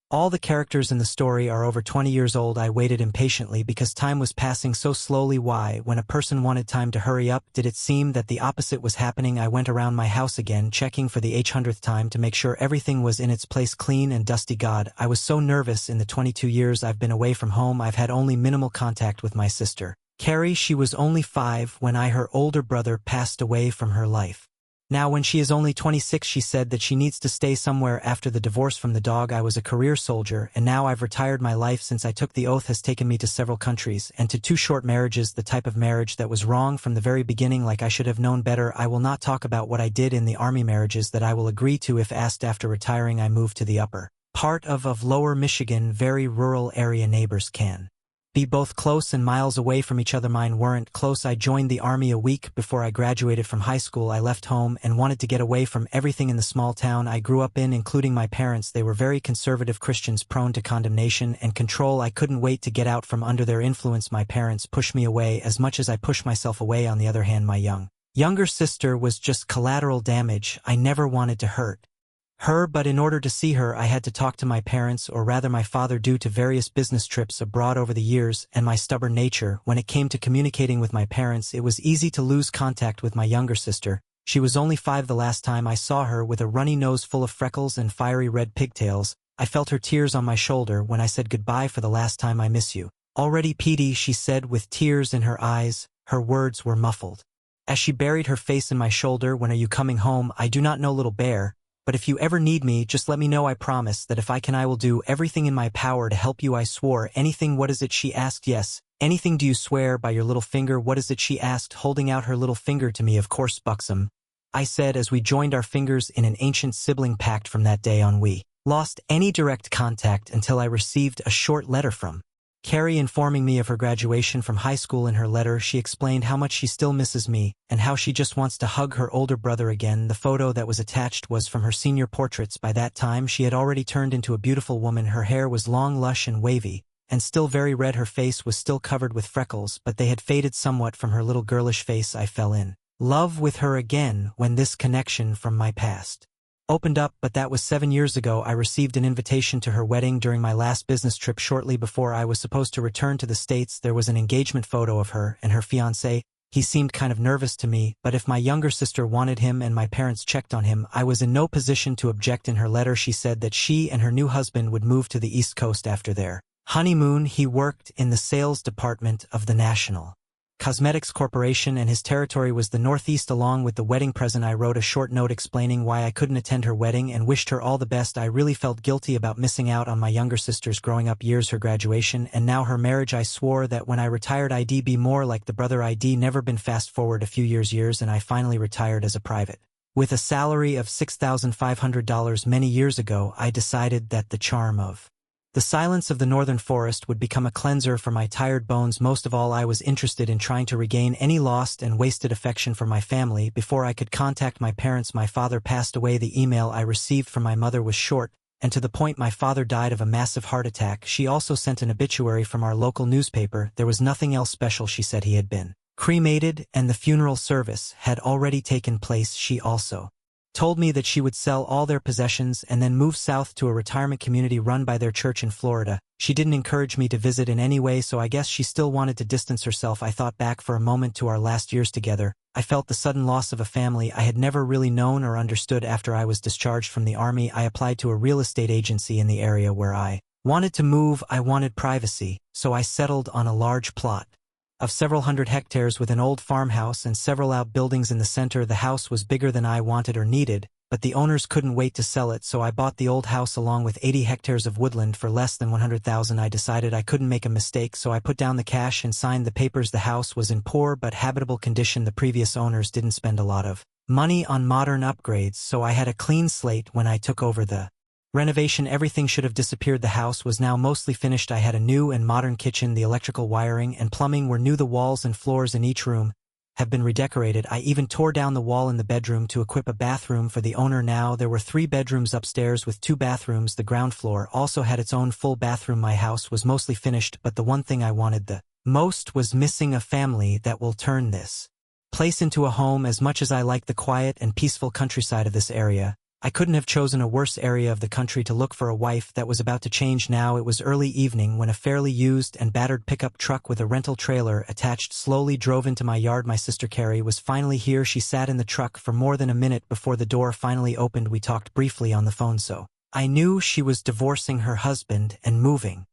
All the characters in the story are over 20 years old. I waited impatiently because time was passing so slowly. Why, when a person wanted time to hurry up, did it seem that the opposite was happening? I went around my house again, checking for the 800th time to make sure everything was in its place, clean and dusty. God, I was so nervous. In the 22 years I've been away from home, I've had only minimal contact with my sister, Carrie. She was only 5 when her older brother passed away from her life. Now when she is only 26, she said that she needs to stay somewhere after the divorce from the dog. I was a career soldier, and now I've retired. My life since I took the oath has taken me to several countries and to 2 short marriages, the type of marriage that was wrong from the very beginning, like I should have known better. I will not talk about what I did in the army marriages that I will agree to if asked. After retiring, I moved to the upper part of lower Michigan, very rural area. Neighbors can be both close and miles away from each other. Mine weren't close. I joined the army a week before I graduated from high school. I left home and wanted to get away from everything in the small town I grew up in, including my parents. They were very conservative Christians, prone to condemnation and control. I couldn't wait to get out from under their influence. My parents pushed me away as much as I pushed myself away. On the other hand, my younger sister was just collateral damage. I never wanted to hurt her, but in order to see her I had to talk to my parents, or rather my father, due to various business trips abroad over the years and my stubborn nature. When it came to communicating with my parents, it was easy to lose contact with my younger sister. She was only 5 the last time I saw her, with a runny nose full of freckles and fiery red pigtails. I felt her tears on my shoulder when I said goodbye for the last time. I miss you already, Petey, she said with tears in her eyes. Her words were muffled as she buried her face in my shoulder. When are you coming home? I do not know, little bear. But if you ever need me, just let me know. I promise that if I can, I will do everything in my power to help you. I swore. Anything? What is it? She asked. Yes, anything. Do you swear by your little finger? What is it? She asked, holding out her little finger to me. Of course, buxom, I said, as we joined our fingers in an ancient sibling pact. From that day on, we lost any direct contact until I received a short letter from Carrie informing me of her graduation from high school. In her letter, she explained how much she still misses me and how she just wants to hug her older brother again. The photo that was attached was from her senior portraits. By that time, she had already turned into a beautiful woman. Her hair was long, lush, and wavy, and still very red. Her face was still covered with freckles, but they had faded somewhat from her little girlish face. I fell in love with her again when this connection from my past opened up, but that was 7 years ago. I received an invitation to her wedding during my last business trip. Shortly before I was supposed to return to the States, there was an engagement photo of her and her fiancé. He seemed kind of nervous to me, but if my younger sister wanted him and my parents checked on him, I was in no position to object. In her letter, she said that she and her new husband would move to the East Coast after their honeymoon. He worked in the sales department of the National Cosmetics Corporation, and his territory was the Northeast. Along with the wedding present, I wrote a short note explaining why I couldn't attend her wedding and wished her all the best. I really felt guilty about missing out on my younger sister's growing up years, her graduation, and now her marriage. I swore that when I retired I'd be more like the brother I'd never been. Fast forward a few years, and I finally retired as a private with a salary of $6,500. Many years ago, I decided that the charm of the silence of the northern forest would become a cleanser for my tired bones. Most of all, I was interested in trying to regain any lost and wasted affection for my family before I could contact my parents. My father passed away. The email I received from my mother was short and to the point. My father died of a massive heart attack. She also sent an obituary from our local newspaper. There was nothing else special. She said he had been cremated and the funeral service had already taken place. She also told me that she would sell all their possessions and then move south to a retirement community run by their church in Florida. She didn't encourage me to visit in any way, so I guess she still wanted to distance herself. I thought back for a moment to our last years together. I felt the sudden loss of a family I had never really known or understood. After I was discharged from the army, I applied to a real estate agency in the area where I wanted to move. I wanted privacy, so I settled on a large plot of several hundred hectares with an old farmhouse and several outbuildings in the center. The house was bigger than I wanted or needed, but the owners couldn't wait to sell it, so I bought the old house along with 80 hectares of woodland for less than $100,000. I decided I couldn't make a mistake, so I put down the cash and signed the papers. The house was in poor but habitable condition. The previous owners didn't spend a lot of money on modern upgrades, so I had a clean slate when I took over the renovation. Everything should have disappeared. The house was now mostly finished. I had a new and modern kitchen. The electrical wiring and plumbing were new. The walls and floors in each room have been redecorated. I even tore down the wall in the bedroom to equip a bathroom for the owner. Now there were 3 bedrooms upstairs with 2 bathrooms. The ground floor also had its own full bathroom. My house was mostly finished, but the one thing I wanted the most was missing: a family that will turn this place into a home. As much as I like the quiet and peaceful countryside of this area, I couldn't have chosen a worse area of the country to look for a wife. That was about to change now. It was early evening when a fairly used and battered pickup truck with a rental trailer attached slowly drove into my yard. My sister Carrie was finally here. She sat in the truck for more than a minute before the door finally opened. We talked briefly on the phone, so I knew she was divorcing her husband and moving.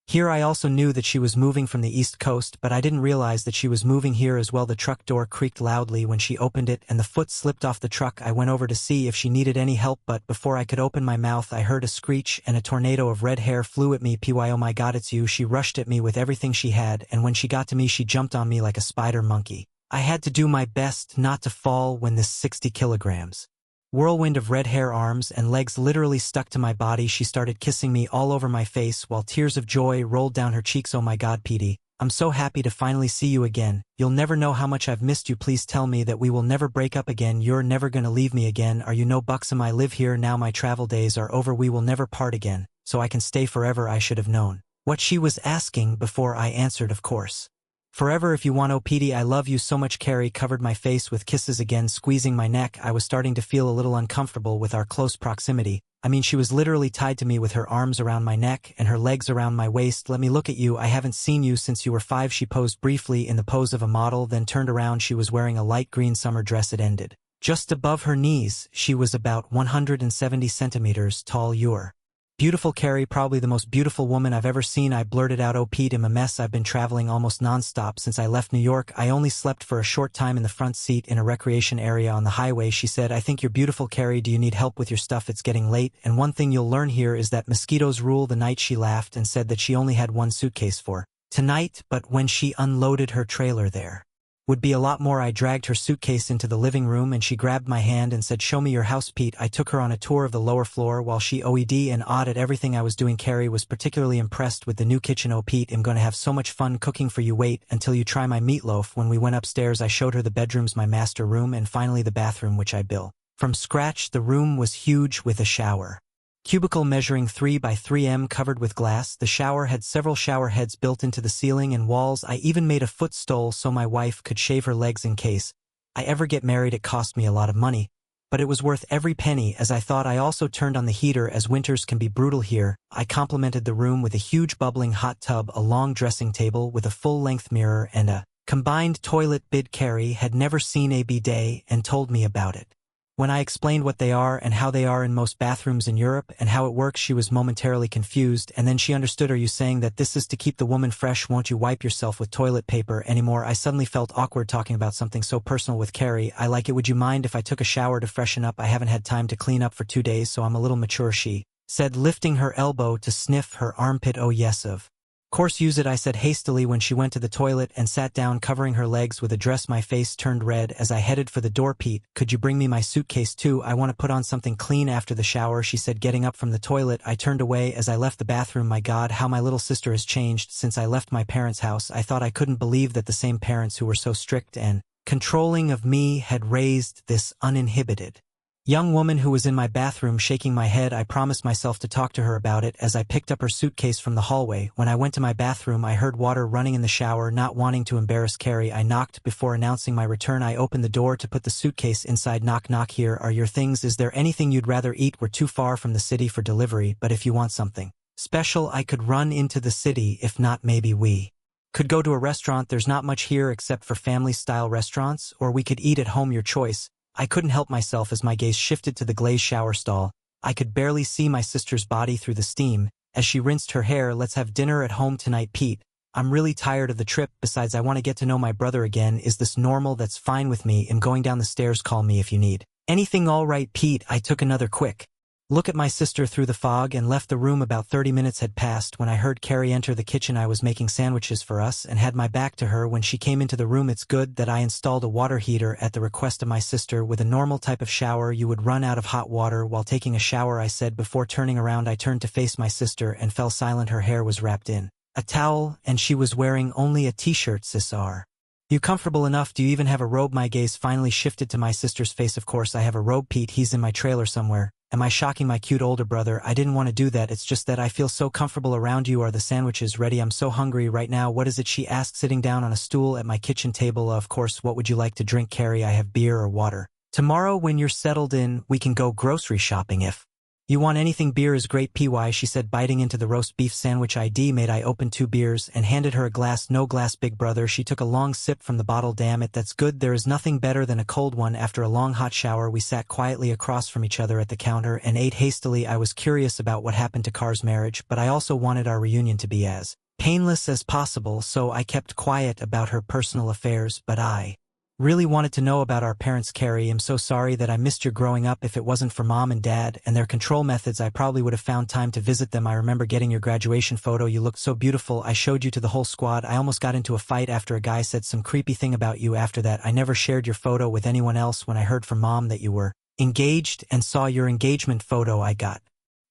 Here I also knew that she was moving from the East Coast, but I didn't realize that she was moving here as well. The truck door creaked loudly when she opened it and the foot slipped off the truck. I went over to see if she needed any help, but before I could open my mouth I heard a screech and a tornado of red hair flew at me. Oh my God, it's you. She rushed at me with everything she had, and when she got to me she jumped on me like a spider monkey. I had to do my best not to fall when this 60 kilograms. Whirlwind of red hair, arms and legs literally stuck to my body. She started kissing me all over my face while tears of joy rolled down her cheeks. Oh my God, Petey, I'm so happy to finally see you again. You'll never know how much I've missed you. Please tell me that we will never break up again. You're never gonna leave me again, are you? No, Buxom, I live here now. My travel days are over. We will never part again, so I can stay forever. I should have known what she was asking before I answered, of course. Forever if you want. Oh Petey, I love you so much. Carrie covered my face with kisses again, squeezing my neck. I was starting to feel a little uncomfortable with our close proximity. I mean, she was literally tied to me with her arms around my neck and her legs around my waist. Let me look at you. I haven't seen you since you were 5. She posed briefly in the pose of a model, then turned around. She was wearing a light green summer dress. It ended just above her knees. She was about 170 centimeters tall. You're beautiful, Carrie, probably the most beautiful woman I've ever seen. I blurted out. Oh Pete, I'm a mess. I've been traveling almost nonstop since I left New York. I only slept for a short time in the front seat in a recreation area on the highway. She said, I think you're beautiful, Carrie. Do you need help with your stuff? It's getting late, and one thing you'll learn here is that mosquitoes rule the night. She laughed and said that she only had one suitcase for tonight, but when she unloaded her trailer there would be a lot more. I dragged her suitcase into the living room and she grabbed my hand and said, show me your house, Pete. I took her on a tour of the lower floor while she OED and awed at everything I was doing. Carrie was particularly impressed with the new kitchen. Oh Pete, I'm gonna have so much fun cooking for you. Wait until you try my meatloaf. When we went upstairs I showed her the bedrooms, my master room, and finally the bathroom, which I built from scratch. The room was huge with a shower cubicle measuring 3 by 3 covered with glass. The shower had several shower heads built into the ceiling and walls. I even made a footstool so my wife could shave her legs in case I ever get married. It cost me a lot of money, but it was worth every penny, as I thought. I also turned on the heater as winters can be brutal here. I complimented the room with a huge bubbling hot tub, a long dressing table with a full-length mirror, and a combined toilet. Carrie had never seen a bidet and told me about it. When I explained what they are and how they are in most bathrooms in Europe and how it works, she was momentarily confused, and then she understood. Are you saying that this is to keep the woman fresh? Won't you wipe yourself with toilet paper anymore? I suddenly felt awkward talking about something so personal with Carrie. I like it. Would you mind if I took a shower to freshen up? I haven't had time to clean up for 2 days, so I'm a little mature, she said, lifting her elbow to sniff her armpit. Oh yes, of course, use it, I said hastily when she went to the toilet and sat down, covering her legs with a dress. My face turned red as I headed for the door. Pete, could you bring me my suitcase too? I want to put on something clean after the shower, she said, getting up from the toilet. I turned away as I left the bathroom. My God, how my little sister has changed since I left my parents' house. I thought I couldn't believe that the same parents who were so strict and controlling of me had raised this uninhibited young woman who was in my bathroom. Shaking my head, I promised myself to talk to her about it as I picked up her suitcase from the hallway. When I went to my bathroom, I heard water running in the shower. Not wanting to embarrass Carrie, I knocked before announcing my return. I opened the door to put the suitcase inside. Knock, knock. Here are your things. Is there anything you'd rather eat? We're too far from the city for delivery, but if you want something special, I could run into the city. If not, maybe we could go to a restaurant. There's not much here except for family-style restaurants, or we could eat at home. Your choice. I couldn't help myself as my gaze shifted to the glazed shower stall. I could barely see my sister's body through the steam as she rinsed her hair. Let's have dinner at home tonight, Pete. I'm really tired of the trip. Besides, I want to get to know my brother again. Is this normal? That's fine with me. I'm going down the stairs. Call me if you need anything. All right, Pete. I took another quick look at my sister through the fog and left the room. About 30 minutes had passed when I heard Carrie enter the kitchen. I was making sandwiches for us and had my back to her when she came into the room. It's good that I installed a water heater at the request of my sister. With a normal type of shower, you would run out of hot water while taking a shower, I said before turning around. I turned to face my sister and fell silent. Her hair was wrapped in a towel and she was wearing only a t-shirt. Sis, are you comfortable enough? Do you even have a robe? My gaze finally shifted to my sister's face. Of course I have a robe, Pete. He's in my trailer somewhere. Am I shocking my cute older brother? I didn't want to do that. It's just that I feel so comfortable around you. Are the sandwiches ready? I'm so hungry right now. What is it? She asked, sitting down on a stool at my kitchen table. Of course, what would you like to drink, Carrie? I have beer or water. Tomorrow when you're settled in, we can go grocery shopping if you want anything. Beer is great py, she said, biting into the roast beef sandwich ID made. I opened 2 beers and handed her a glass. No glass, big brother. She took a long sip from the bottle. Damn it, that's good. There is nothing better than a cold one after a long hot shower. We sat quietly across from each other at the counter and ate hastily. I was curious about what happened to Car's marriage, but I also wanted our reunion to be as painless as possible, so I kept quiet about her personal affairs, but I really wanted to know about our parents. Carrie, I'm so sorry that I missed your growing up. If it wasn't for mom and dad and their control methods, I probably would have found time to visit them. I remember getting your graduation photo. You looked so beautiful. I showed you to the whole squad. I almost got into a fight after a guy said some creepy thing about you. After that, I never shared your photo with anyone else. When I heard from mom that you were engaged and saw your engagement photo, I got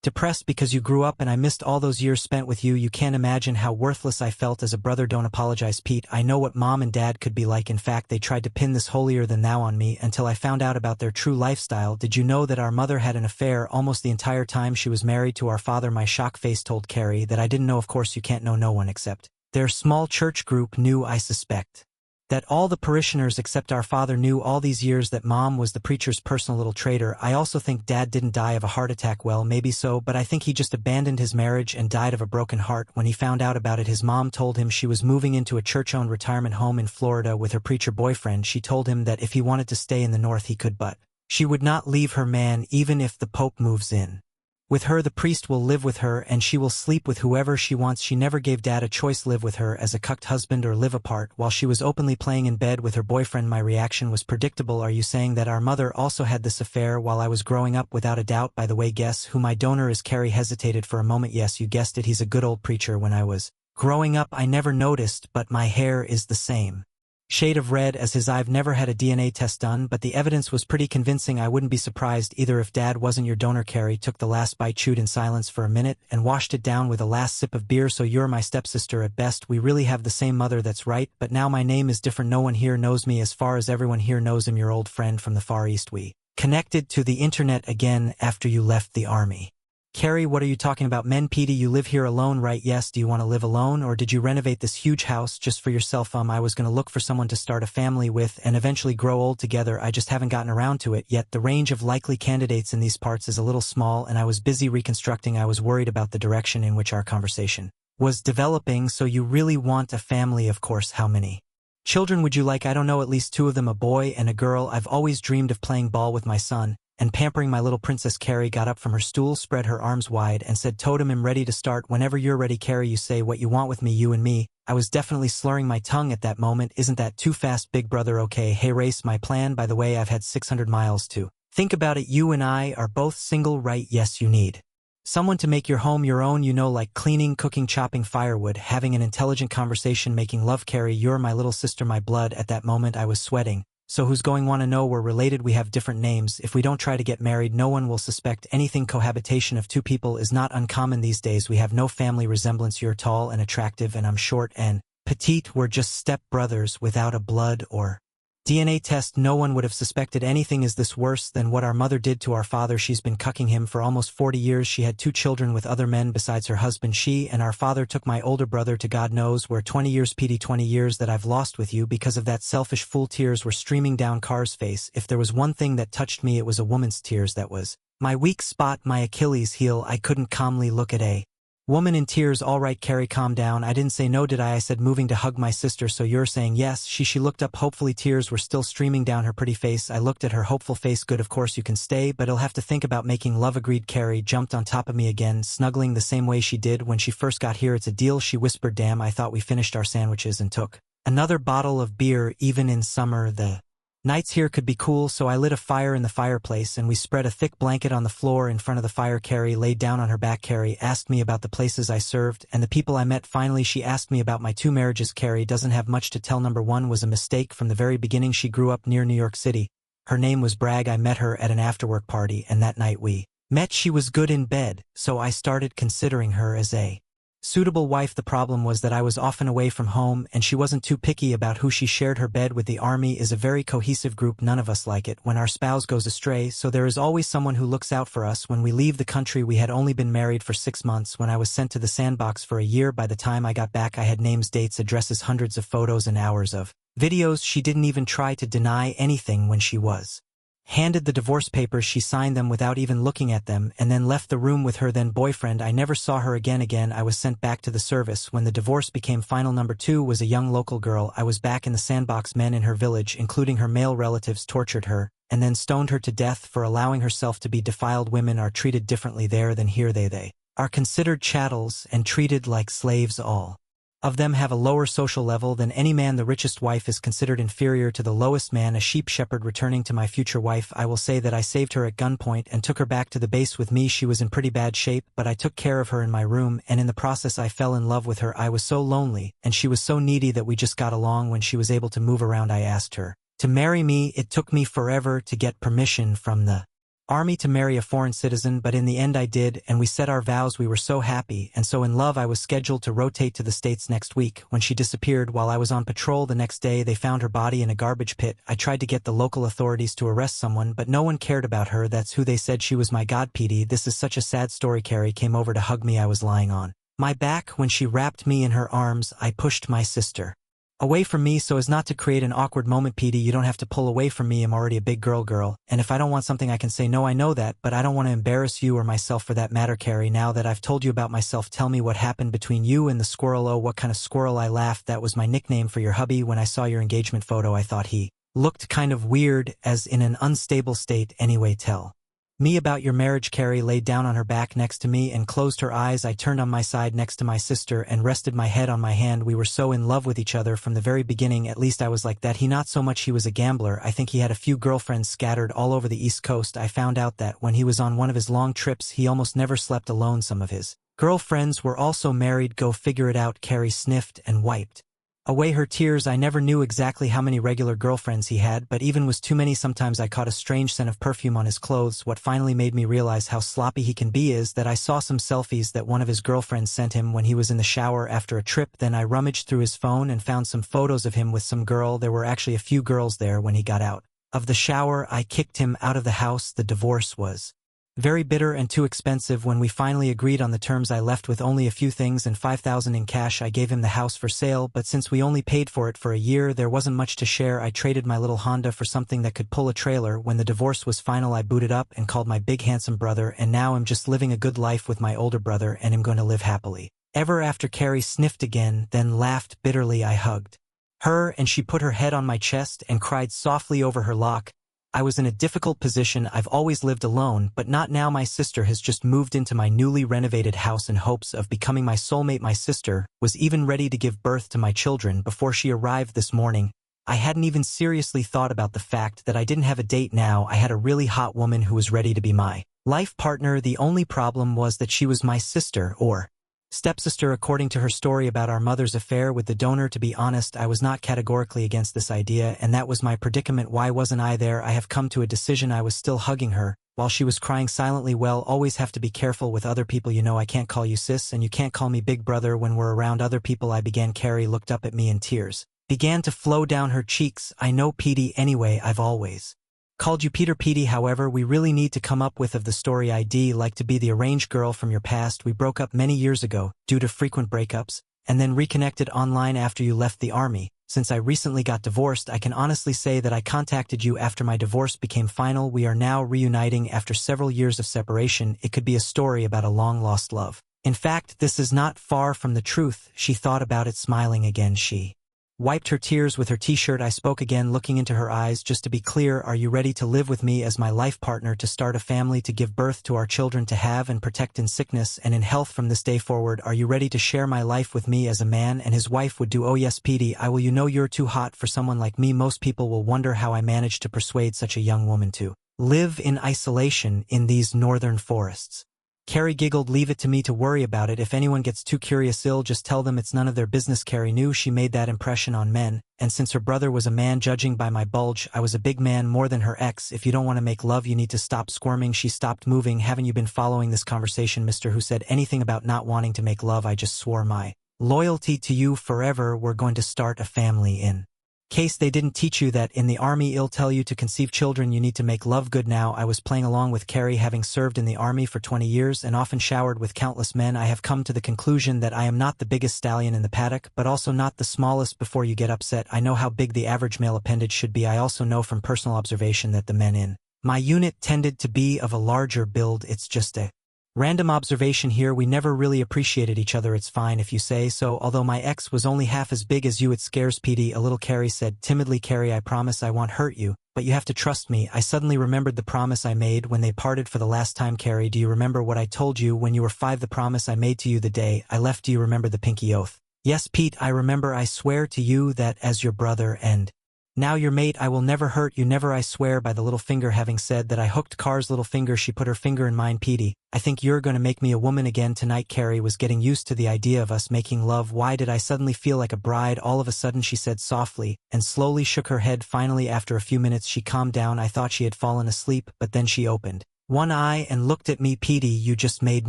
depressed because you grew up and I missed all those years spent with you. You can't imagine how worthless I felt as a brother. Don't apologize, Pete. I know what mom and dad could be like. In fact, they tried to pin this holier than thou on me until I found out about their true lifestyle. Did you know that our mother had an affair almost the entire time she was married to our father? My shock face told Carrie that I didn't know. Of course you can't know. No one except their small church group knew. I suspect that all the parishioners except our father knew all these years that mom was the preacher's personal little traitor. I also think dad didn't die of a heart attack. Well, maybe so, but I think he just abandoned his marriage and died of a broken heart. When he found out about it, his mom told him she was moving into a church-owned retirement home in Florida with her preacher boyfriend. She told him that if he wanted to stay in the north he could, but she would not leave her man even if the Pope moves in with her. The priest will live with her and she will sleep with whoever she wants. She never gave dad a choice: live with her as a cucked husband or live apart. While she was openly playing in bed with her boyfriend, my reaction was predictable. Are you saying that our mother also had this affair while I was growing up? Without a doubt. By the way, guess who my donor is? Carrie hesitated for a moment. Yes, you guessed it. He's a good old preacher. When I was growing up I never noticed, but my hair is the same shade of red as his. I've never had a DNA test done, but the evidence was pretty convincing. I wouldn't be surprised either if dad wasn't your donor. Carrie took the last bite, chewed in silence for a minute, and washed it down with a last sip of beer. So you're my stepsister at best. We really have the same mother. That's right, but now my name is different. No one here knows me as far as everyone here knows him. Your old friend from the Far East. We connected to the internet again after you left the army. Carrie, what are you talking about? Men, Petey, you live here alone, right? Yes. Do you want to live alone, or did you renovate this huge house just for yourself? I was going to look for someone to start a family with and eventually grow old together. I just haven't gotten around to it yet. The range of likely candidates in these parts is a little small and I was busy reconstructing. I was worried about the direction in which our conversation was developing. So you really want a family? Of course. How many children would you like? I don't know, at least 2 of them, a boy and a girl. I've always dreamed of playing ball with my son and pampering my little princess. Carrie got up from her stool, spread her arms wide, and said, Totem, I'm ready to start whenever you're ready. Carrie, you say what you want with me, you and me. I was definitely slurring my tongue at that moment. Isn't that too fast, big brother? Okay, hey, race my plan. By the way, I've had 600 miles to think about it. You and I are both single, right? Yes, you need someone to make your home your own, you know, like cleaning, cooking, chopping firewood, having an intelligent conversation, making love. Carrie, you're my little sister, my blood. At that moment I was sweating. So who's going want to know? We're related, we have different names. If we don't try to get married, no one will suspect anything. Cohabitation of 2 people is not uncommon these days. We have no family resemblance. You're tall and attractive and I'm short and petite. We're just step brothers without a blood or DNA test. No one would have suspected anything. Is this worse than what our mother did to our father? She's been cucking him for almost 40 years. She had 2 children with other men besides her husband. She and our father took my older brother to God knows where. 20 years, Petey, 20 years that I've lost with you because of that selfish fool. Tears were streaming down Car's face. If there was one thing that touched me, it was a woman's tears. That was my weak spot, my Achilles heel. I couldn't calmly look at a woman in tears. All right, Carrie, calm down. I didn't say no, did I? I said moving to hug my sister. So you're saying yes? She looked up hopefully. Tears were still streaming down her pretty face. I looked at her hopeful face. Good, of course you can stay, but I'll have to think about making love. Agreed. Carrie jumped on top of me again, snuggling the same way she did when she first got here. It's a deal, she whispered. Damn, I thought we finished our sandwiches and took another bottle of beer. Even in summer the nights here could be cool, so I lit a fire in the fireplace and we spread a thick blanket on the floor in front of the fire. Carrie laid down on her back. Carrie asked me about the places I served and the people I met. Finally, she asked me about my 2 marriages. Carrie doesn't have much to tell. Number 1 was a mistake from the very beginning. She grew up near New York City. Her name was Bragg. I met her at an after-work party, and that night we met. She was good in bed, so I started considering her as a suitable wife. The problem was that I was often away from home and she wasn't too picky about who she shared her bed with. The army is a very cohesive group. None of us like it when our spouse goes astray, so there is always someone who looks out for us when we leave the country. We had only been married for 6 months when I was sent to the sandbox for a year. By the time I got back I had names, dates, addresses, hundreds of photos and hours of videos. She didn't even try to deny anything when she was handed the divorce papers. She signed them without even looking at them, and then left the room with her then boyfriend. I never saw her again. I was sent back to the service. When the divorce became final, number 2 was a young local girl. I was back in the sandbox. Men in her village, including her male relatives, tortured her, and then stoned her to death for allowing herself to be defiled. Women are treated differently there than here. They are considered chattels and treated like slaves. All of them have a lower social level than any man. The richest wife is considered inferior to the lowest man. A sheep shepherd returning to my future wife. I will say that I saved her at gunpoint and took her back to the base with me. She was in pretty bad shape, but I took care of her in my room, and in the process I fell in love with her. I was so lonely, and she was so needy that we just got along. When she was able to move around, I asked her to marry me. It took me forever to get permission from the army to marry a foreign citizen, but in the end I did, and we said our vows. We were so happy and so in love. I was scheduled to rotate to the States next week when she disappeared while I was on patrol. The next day they found her body in a garbage pit. I tried to get the local authorities to arrest someone, but no one cared about her. That's who they said she was. My God, PD, this is such a sad story. Carrie came over to hug me. I was lying on my back. When she wrapped me in her arms, I pushed my sister away from me so as not to create an awkward moment. PD, you don't have to pull away from me. I'm already a big girl, and if I don't want something I can say no. I know that, but I don't want to embarrass you or myself for that matter. Carrie, now that I've told you about myself, tell me what happened between you and the squirrel. Oh, what kind of squirrel? I laughed. That was my nickname for your hubby. When I saw your engagement photo, I thought he looked kind of weird, as in an unstable state. Anyway, tell me about your marriage. Carrie laid down on her back next to me and closed her eyes. I turned on my side next to my sister and rested my head on my hand. We were so in love with each other from the very beginning. At least I was like that. He not so much. He was a gambler. I think he had a few girlfriends scattered all over the East Coast. I found out that when he was on one of his long trips, he almost never slept alone. Some of his girlfriends were also married. Go figure it out. Carrie sniffed and wiped away her tears. I never knew exactly how many regular girlfriends he had, but even was too many. Sometimes I caught a strange scent of perfume on his clothes. What finally made me realize how sloppy he can be is that I saw some selfies that one of his girlfriends sent him when he was in the shower after a trip. Then I rummaged through his phone and found some photos of him with some girl. There were actually a few girls there. When he got out of the shower, I kicked him out of the house. The divorce was very bitter and too expensive. When we finally agreed on the terms, I left with only a few things and $5,000 in cash. I gave him the house for sale, but since we only paid for it for a year, there wasn't much to share. I traded my little Honda for something that could pull a trailer. When the divorce was final, I booted up and called my big handsome brother, and now I'm just living a good life with my older brother, and I'm going to live happily ever after. Carrie sniffed again, then laughed bitterly. I hugged her, and she put her head on my chest and cried softly over her lock. I was in a difficult position. I've always lived alone, but not now. My sister has just moved into my newly renovated house in hopes of becoming my soulmate. My sister was even ready to give birth to my children before she arrived this morning. I hadn't even seriously thought about the fact that I didn't have a date. Now I had a really hot woman who was ready to be my life partner. The only problem was that she was my sister, or stepsister, according to her story about our mother's affair with the donor. To be honest, I was not categorically against this idea, and that was my predicament. Why wasn't I there? I have come to a decision. I was still hugging her while she was crying silently. Well, always have to be careful with other people. You know, I can't call you sis, and you can't call me big brother when we're around other people. I began. Carrie looked up at me and tears began to flow down her cheeks. I know, Petey. Anyway, I've always called you Peter. Petey, however, we really need to come up with of the story. I'd like to be the arranged girl from your past. We broke up many years ago due to frequent breakups, and then reconnected online after you left the army. Since I recently got divorced, I can honestly say that I contacted you after my divorce became final. We are now reuniting after several years of separation. It could be a story about a long-lost love. In fact, this is not far from the truth. She thought about it, smiling again. She wiped her tears with her t-shirt. I spoke again, looking into her eyes. Just to be clear, are you ready to live with me as my life partner, to start a family, to give birth to our children, to have and protect in sickness and in health from this day forward? Are you ready to share my life with me as a man and his wife would do? Oh yes, Petey, I will. You know, you're too hot for someone like me. Most people will wonder how I managed to persuade such a young woman to live in isolation in these northern forests. Carrie giggled. Leave it to me to worry about it. If anyone gets too curious, just tell them it's none of their business. Carrie knew she made that impression on men, and since her brother was a man, judging by my bulge, I was a big man, more than her ex. If you don't want to make love, you need to stop squirming. She stopped moving. Haven't you been following this conversation, mister? Who said anything about not wanting to make love? I just swore my loyalty to you forever. We're going to start a family. In case they didn't teach you that in the army, it'll tell you to conceive children, you need to make love. Good. Now I was playing along with Carrie. Having served in the army for 20 years and often showered with countless men, I have come to the conclusion that I am not the biggest stallion in the paddock, but also not the smallest. Before you get upset, I know how big the average male appendage should be. I also know from personal observation that the men in My unit tended to be of a larger build. It's just a random observation here. We never really appreciated each other. It's fine if you say so. Although my ex was only half as big as you, it scares Petey a little. Carrie said timidly. Carrie, I promise I won't hurt you, but you have to trust me. I suddenly remembered the promise I made when they parted for the last time. Carrie, do you remember what I told you when you were 5? The promise I made to you the day I left. Do you remember the pinky oath? Yes, Pete, I remember. I swear to you that as your brother and now your mate, I will never hurt you. Never, I swear by the little finger. Having said that, I hooked Car's little finger. She put her finger in mine. Petey, I think you're going to make me a woman again tonight. Carrie was getting used to the idea of us making love. Why did I suddenly feel like a bride all of a sudden? She said softly, and slowly shook her head. Finally, after a few minutes, she calmed down. I thought she had fallen asleep, but then she opened one eye and looked at me. Petey, you just made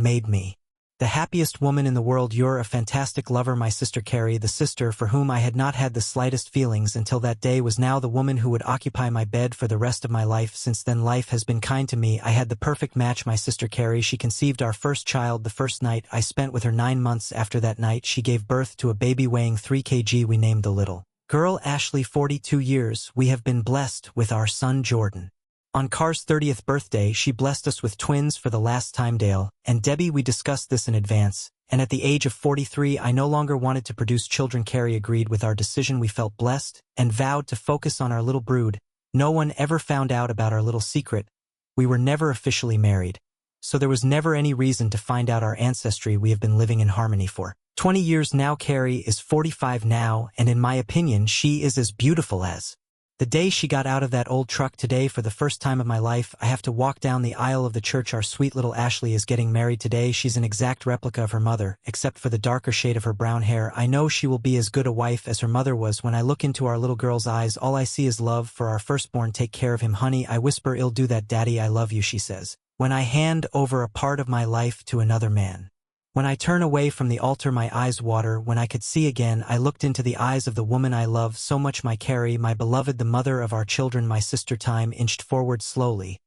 me the happiest woman in the world. You're a fantastic lover. My sister Carrie, the sister for whom I had not had the slightest feelings until that day, was now the woman who would occupy my bed for the rest of my life. Since then, life has been kind to me. I had the perfect match. My sister Carrie, she conceived our first child the first night I spent with her. 9 months after that night, she gave birth to a baby weighing 3 kg. We named the little girl Ashley. 42 years, we have been blessed with our son Jordan. On Car's 30th birthday, she blessed us with twins for the last time. Dale and Debbie, we discussed this in advance, and at the age of 43, I no longer wanted to produce children. Carrie agreed with our decision. We felt blessed and vowed to focus on our little brood. No one ever found out about our little secret. We were never officially married, so there was never any reason to find out our ancestry. We have been living in harmony for 20 years now. Carrie is 45 now, and in my opinion, she is as beautiful as the day she got out of that old truck. Today, for the first time of my life, I have to walk down the aisle of the church. Our sweet little Ashley is getting married today. She's an exact replica of her mother, except for the darker shade of her brown hair. I know she will be as good a wife as her mother was. When I look into our little girl's eyes, all I see is love for our firstborn. Take care of him, honey. I whisper, "I'll do that, Daddy. I love you," she says, when I hand over a part of my life to another man. When I turn away from the altar, my eyes water. When I could see again, I looked into the eyes of the woman I love so much, my Carrie, my beloved, the mother of our children. My sister. Time inched forward slowly,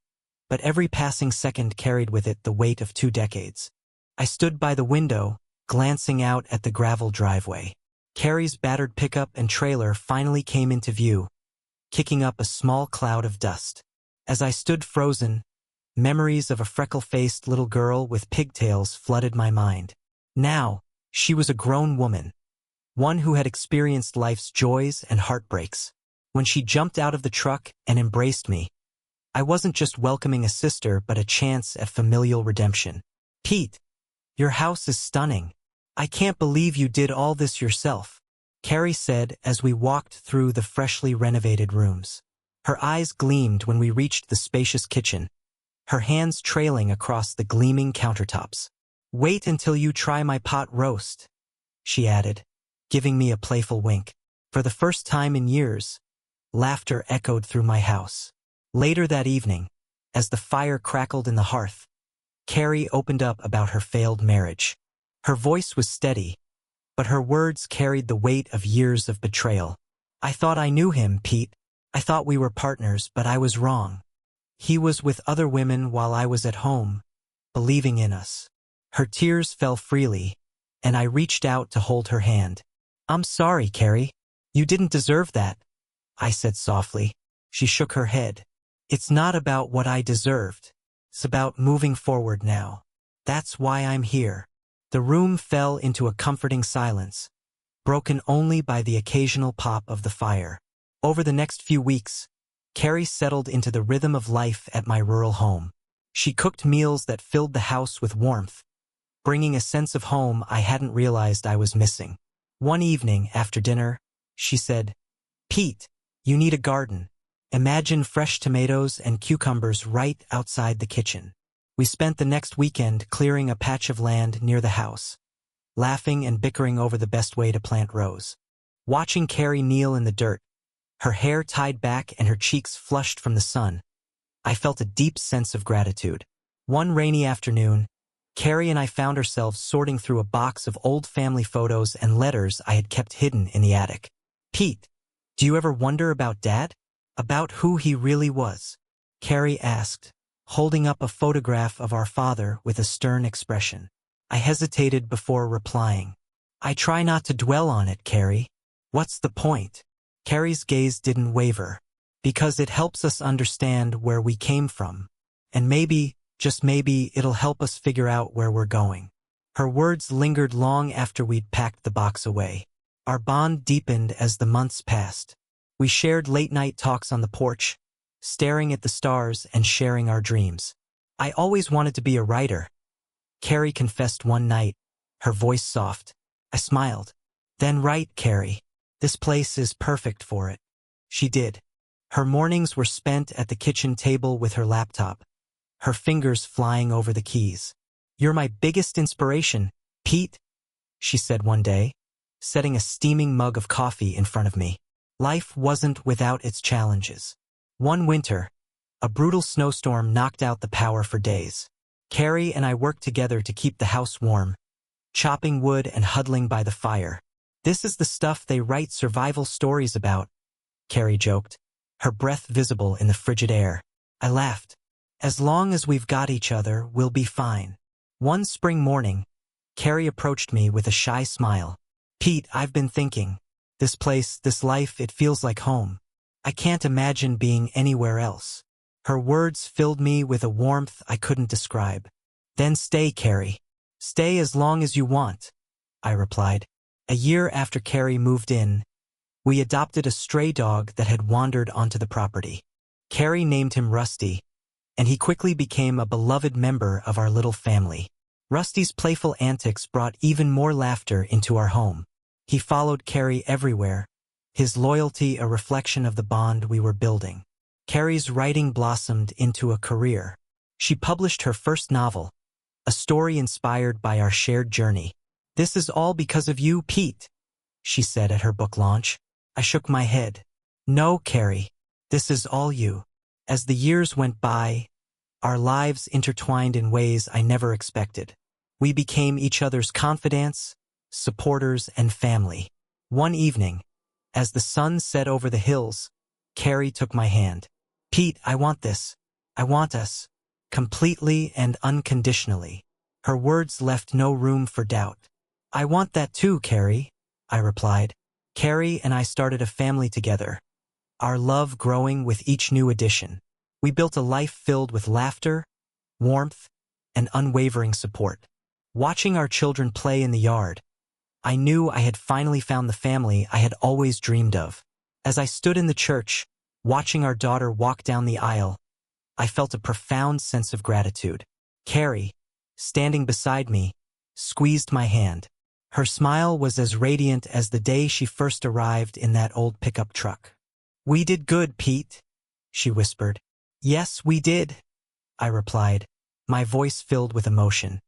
but every passing second carried with it the weight of 2 decades. I stood by the window, glancing out at the gravel driveway. Carrie's battered pickup and trailer finally came into view, kicking up a small cloud of dust. As I stood frozen, memories of a freckle-faced little girl with pigtails flooded my mind. Now, she was a grown woman, one who had experienced life's joys and heartbreaks. When she jumped out of the truck and embraced me, I wasn't just welcoming a sister, but a chance at familial redemption. "Pete, your house is stunning. I can't believe you did all this yourself," Carrie said as we walked through the freshly renovated rooms. Her eyes gleamed when we reached the spacious kitchen, her hands trailing across the gleaming countertops. "Wait until you try my pot roast," she added, giving me a playful wink. For the first time in years, laughter echoed through my house. Later that evening, as the fire crackled in the hearth, Carrie opened up about her failed marriage. Her voice was steady, but her words carried the weight of years of betrayal. "I thought I knew him, Pete. I thought we were partners, but I was wrong. He was with other women while I was at home, believing in us." Her tears fell freely, and I reached out to hold her hand. "I'm sorry, Carrie. You didn't deserve that," I said softly. She shook her head. "It's not about what I deserved. It's about moving forward now. That's why I'm here." The room fell into a comforting silence, broken only by the occasional pop of the fire. Over the next few weeks, Carrie settled into the rhythm of life at my rural home. She cooked meals that filled the house with warmth, bringing a sense of home I hadn't realized I was missing. One evening after dinner, she said, "Pete, you need a garden. Imagine fresh tomatoes and cucumbers right outside the kitchen." We spent the next weekend clearing a patch of land near the house, laughing and bickering over the best way to plant rows. Watching Carrie kneel in the dirt, her hair tied back and her cheeks flushed from the sun, I felt a deep sense of gratitude. One rainy afternoon, Carrie and I found ourselves sorting through a box of old family photos and letters I had kept hidden in the attic. "Pete, do you ever wonder about Dad? About who he really was?" Carrie asked, holding up a photograph of our father with a stern expression. I hesitated before replying. "I try not to dwell on it, Carrie. What's the point?" Carrie's gaze didn't waver, Because it helps us understand where we came from. And maybe, just maybe, it'll help us figure out where we're going. Her words lingered long after we'd packed the box away. Our bond deepened as the months passed. We shared late-night talks on the porch, staring at the stars and sharing our dreams. I always wanted to be a writer, Carrie confessed one night, her voice soft. I smiled. Then write, Carrie. This place is perfect for it. She did. Her mornings were spent at the kitchen table with her laptop, her fingers flying over the keys. You're my biggest inspiration, Pete, she said one day, setting a steaming mug of coffee in front of me. Life wasn't without its challenges. One winter, a brutal snowstorm knocked out the power for days. Carrie and I worked together to keep the house warm, chopping wood and huddling by the fire. This is the stuff they write survival stories about, Carrie joked, her breath visible in the frigid air. I laughed. As long as we've got each other, we'll be fine. One spring morning, Carrie approached me with a shy smile. Pete, I've been thinking. This place, this life, it feels like home. I can't imagine being anywhere else. Her words filled me with a warmth I couldn't describe. Then stay, Carrie. Stay as long as you want, I replied. A year after Carrie moved in, we adopted a stray dog that had wandered onto the property. Carrie named him Rusty, and he quickly became a beloved member of our little family. Rusty's playful antics brought even more laughter into our home. He followed Carrie everywhere, his loyalty a reflection of the bond we were building. Carrie's writing blossomed into a career. She published her first novel, a story inspired by our shared journey. This is all because of you, Pete, she said at her book launch. I shook my head. No, Carrie, this is all you. As the years went by, our lives intertwined in ways I never expected. We became each other's confidants, supporters, and family. One evening, as the sun set over the hills, Carrie took my hand. Pete, I want this. I want us. Completely and unconditionally. Her words left no room for doubt. I want that too, Carrie, I replied. Carrie and I started a family together, our love growing with each new addition. We built a life filled with laughter, warmth, and unwavering support. Watching our children play in the yard, I knew I had finally found the family I had always dreamed of. As I stood in the church, watching our daughter walk down the aisle, I felt a profound sense of gratitude. Carrie, standing beside me, squeezed my hand. Her smile was as radiant as the day she first arrived in that old pickup truck. We did good, Pete, she whispered. Yes, we did, I replied, my voice filled with emotion.